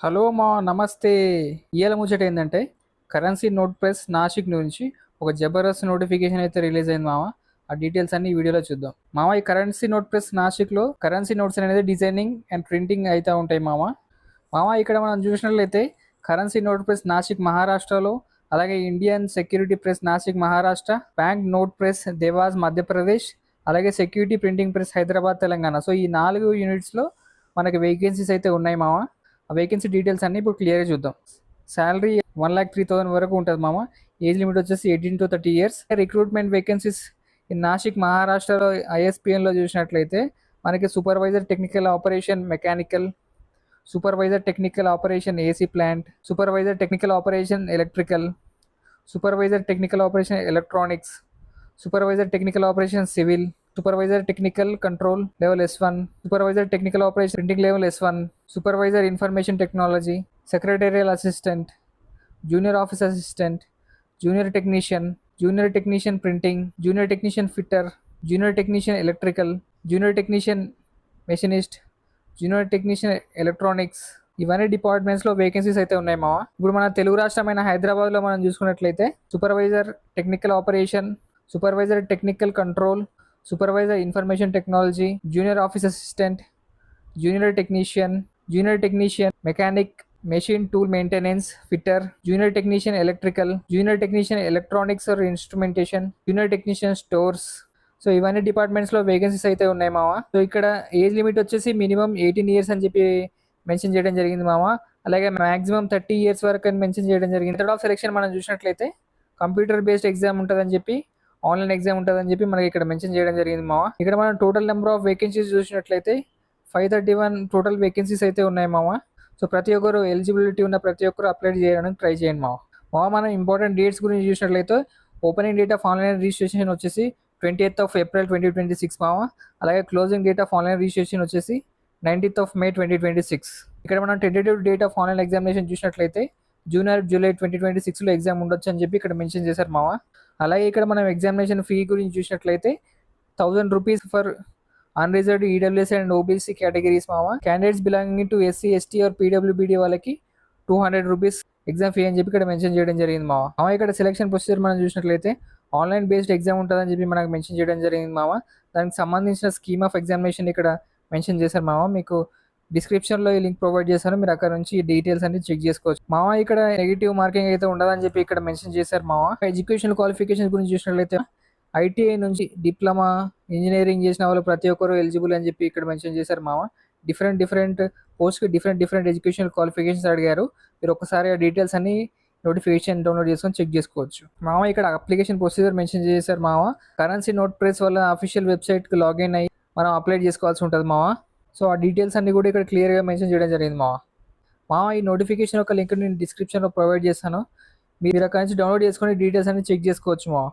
Hello మా నమస్తే. ఇయాల ముచ్చట ఏందంటే కరెన్సీ నోట్ ప్రెస్ నాసిక్ నుంచి ఒక జబర్దస్త్ నోటిఫికేషన్ అయితే రిలీజ్ అయింది మామ. ఆ డీటెయిల్స్ అన్ని ఈ వీడియోలో చూద్దాం మామ. ఈ కరెన్సీ నోట్ ప్రెస్ నాసిక్లో కరెన్సీ నోట్స్ అనేది డిజైనింగ్ అండ్ ప్రింటింగ్ అయితే ఉంటాయి మామ. ఇక్కడ మనం చూసినట్లయితే కరెన్సీ నోట్ ప్రెస్ నాసిక్ మహారాష్ట్రలో, అలాగే Indian security press Nashik Maharashtra, bank note press Dewas Madhya Pradesh, అలాగే security printing press Hyderabad Telangana. So ఈ 4 యూనిట్స్లో మనకి వేకెన్సీస్ అయితే ఉన్నాయి మామ. ఆ వేకెన్సీ డీటెయిల్స్ అన్ని ఇప్పుడు క్లియర్గా చూద్దాం. శాలరీ 1,03,000 వరకు ఉంటుంది మామ. ఏజ్ లిమిట్ వచ్చేసి 18 to 30 years. రిక్రూట్మెంట్ వేకెన్సీస్ ఈ నాసిక్ మహారాష్ట్రలో ఐఎస్పిఎన్లో చూసినట్లయితే మనకి supervisor technical operation mechanical, supervisor technical operation AC plant, supervisor technical operation electrical, supervisor technical operation electronics, supervisor technical operation civil, supervisor technical control level S1, supervisor technical operation printing level S1, supervisor information technology, secretarial assistant, junior office assistant, junior technician printing, junior technician fitter, junior technician electrical, junior technician machinist, junior technician electronics. ఇవన్నీ డిపార్ట్మెంట్స్లో vacancies అయితే ఉన్నాయి మావా. ఇప్పుడు మన తెలుగు రాష్ట్రమైన హైదరాబాద్లో మనం చూసుకున్నట్లయితే supervisor technical operation, supervisor technical control, supervisor information technology, junior office assistant, junior technician mechanic, machine tool maintenance fitter, junior technician electrical, junior technician electronics or instrumentation, junior technician stores. So ఇవన్నీ డిపార్ట్మెంట్స్లో vacancies అయితే ఉన్నాయి మామ. So ఇక్కడ age limit వచ్చేసి minimum 18 years అని చెప్పి mention చేయడం జరిగింది మామ. అలాగే మాక్సిమం 30 years వరకు అని మెన్షన్ చేయడం జరిగింది. మెథడ్ ఆఫ్ సెలెక్షన్ మనం చూసినట్లయితే కంప్యూటర్ బేస్డ్ ఎగ్జామ్ ఉంటుందని చెప్పి, ఆన్లైన్ ఎగ్జామ్ ఉంటుందని చెప్పి మనకి ఇక్కడ మెన్షన్ చేయడం జరిగింది మామ. ఇక్కడ మనం టోటల్ నెంబర్ ఆఫ్ వేకెన్సీస్ చూసినట్లయితే 531 టోటల్ వేకెన్సీస్ అయితే ఉన్నాయి మామ. సో ప్రతి ఒక్కరు ఎలిజిబిలిటీ ఉన్న ప్రతి ఒక్కరు అప్లై చేయడానికి ట్రై చేయండి మామ. మనం ఇంపార్టెంట్ డేట్స్ గురించి చూసినట్లయితే opening date of online registration వచ్చేసి 28th of April 2026 మామ. అలాగే closing date of online registration వచ్చేసి 19th of May 2026. ఇక్కడ మనం tentative date of online examination చూసినట్లయితే June 2026లో ఎగ్జామ్ ఉండొచ్చు అని చెప్పి ఇక్కడ మెన్షన్ చేశారు మామ. అలాగే ఇక్కడ మనం ఎగ్జామినేషన్ ఫీ గురించి చూసినట్లయితే 1,000 rupees for unreserved EWS and OBC categories మామ. Candidates belonging to SC ST or పీడబ్ల్యూబీడీ వాళ్ళకి 200 rupees ఎగ్జామ్ ఫీ అని చెప్పి ఇక్కడ మెన్షన్ చేయడం జరిగింది మామ. ఇక్కడ సెలక్షన్ ప్రొసీజర్ మనం చూసినట్లయితే ఆన్లైన్ బేస్డ్ ఎగ్జామ్ ఉంటుందని చెప్పి మనకు మెన్షన్ చేయడం జరిగింది మామ. దానికి సంబంధించిన స్కీమ్ ఆఫ్ ఎగ్జామినేషన్ ఇక్కడ మెన్షన్ చేశారు మామ. మీకు డిస్క్రిప్షన్లో ఈ లింక్ ప్రొవైడ్ చేశాను, మీరు అక్కడ నుంచి ఈ డీటెయిల్స్ అన్ని చెక్ చేసుకోవచ్చు మామ. ఇక్కడ నెగిటివ్ మార్కింగ్ అయితే ఉండదని చెప్పి ఇక్కడ మెన్షన్ చేశారు మామ. ఎడ్యుకేషన్ క్వాలిఫికేషన్ గురించి చూసినట్లయితే ఐటీఐ నుంచి డిప్లొమా ఇంజనీరింగ్ చేసిన వాళ్ళు ప్రతి ఒక్కరు ఎలిజిబుల్ అని చెప్పి ఇక్కడ మెన్షన్ చేశారు మామ. డిఫరెంట్ పోస్ట్కి డిఫరెంట్ ఎడ్యుకేషన్ క్వాలిఫికేషన్స్ అడిగారు. మీరు ఒకసారి ఆ డీటెయిల్స్ అన్ని నోటిఫికేషన్ డౌన్లోడ్ చేసుకొని చెక్ చేసుకోవచ్చు మామ. ఇక్కడ అప్లికేషన్ ప్రొసీజర్ మెన్షన్ చేశారు మామ. కరెన్సీ నోట్ ప్రెస్ వల్ల అఫీషియల్ వెబ్సైట్కి లాగిన్ అయ్యి మనం అప్లై చేసుకోవాల్సి ఉంటుంది మామ. సో ఆ డీటెయిల్స్ అన్ని కూడా ఇక్కడ క్లియర్గా మెన్షన్ చేయడం జరిగింది మామ. ఈ నోటిఫికేషన్ యొక్క లింక్ నేను డిస్క్రిప్షన్లో ప్రొవైడ్ చేస్తాను, మీరు అక్కడ నుంచి డౌన్లోడ్ చేసుకొని డీటెయిల్స్ అన్ని చెక్ చేసుకోవచ్చు మామ.